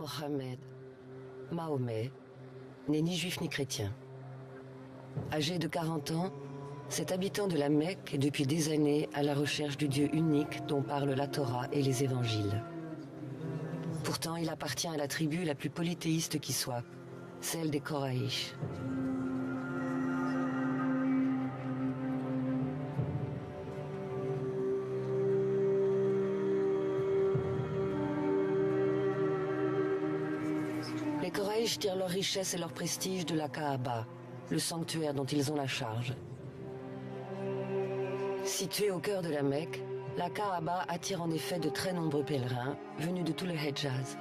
Mohammed, Mahomet, n'est ni juif ni chrétien. Âgé de 40 ans, cet habitant de la Mecque est depuis des années à la recherche du Dieu unique dont parlent la Torah et les évangiles. Pourtant, il appartient à la tribu la plus polythéiste qui soit, celle des Koraïch. Les Koraïch tirent leur richesse et leur prestige de la Kaaba, le sanctuaire dont ils ont la charge. Située au cœur de la Mecque, la Kaaba attire en effet de très nombreux pèlerins venus de tout le Hedjaz.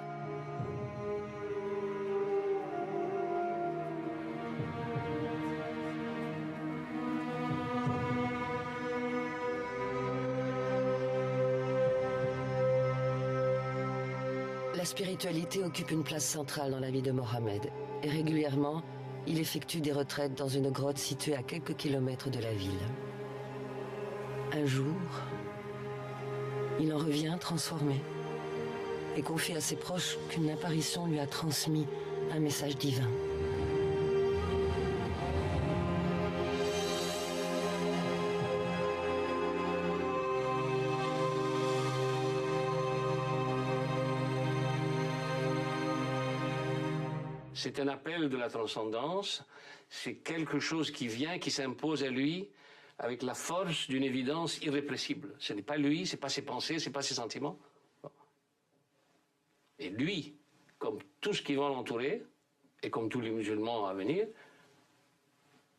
La spiritualité occupe une place centrale dans la vie de Mohammed et régulièrement, il effectue des retraites dans une grotte située à quelques kilomètres de la ville. Un jour, il en revient transformé et confie à ses proches qu'une apparition lui a transmis un message divin. C'est un appel de la transcendance, c'est quelque chose qui vient, qui s'impose à lui avec la force d'une évidence irrépressible. Ce n'est pas lui, ce n'est pas ses pensées, ce n'est pas ses sentiments. Et lui, comme tout ce qui va l'entourer, et comme tous les musulmans à venir,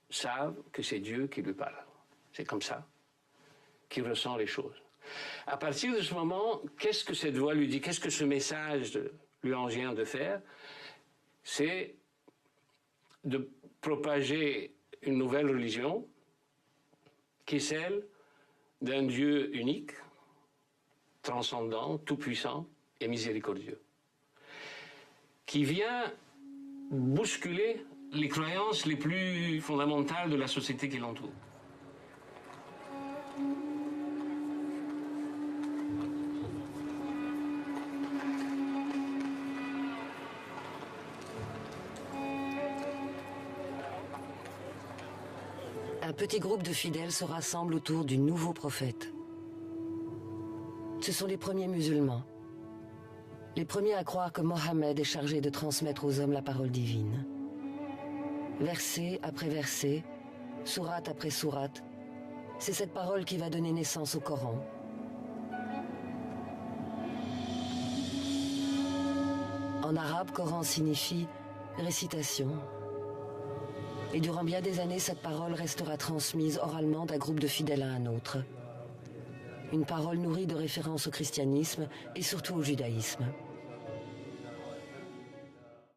savent que c'est Dieu qui lui parle. C'est comme ça qu'il ressent les choses. À partir de ce moment, qu'est-ce que cette voix lui dit? Qu'est-ce que ce message lui engendre de faire? C'est de propager une nouvelle religion qui est celle d'un Dieu unique, transcendant, tout-puissant et miséricordieux, qui vient bousculer les croyances les plus fondamentales de la société qui l'entoure. Un petit groupe de fidèles se rassemble autour du nouveau prophète. Ce sont les premiers musulmans, les premiers à croire que Mohammed est chargé de transmettre aux hommes la parole divine. Verset après verset, sourate après sourate, c'est cette parole qui va donner naissance au Coran. En arabe, Coran signifie récitation. Et durant bien des années, cette parole restera transmise oralement d'un groupe de fidèles à un autre. Une parole nourrie de références au christianisme et surtout au judaïsme.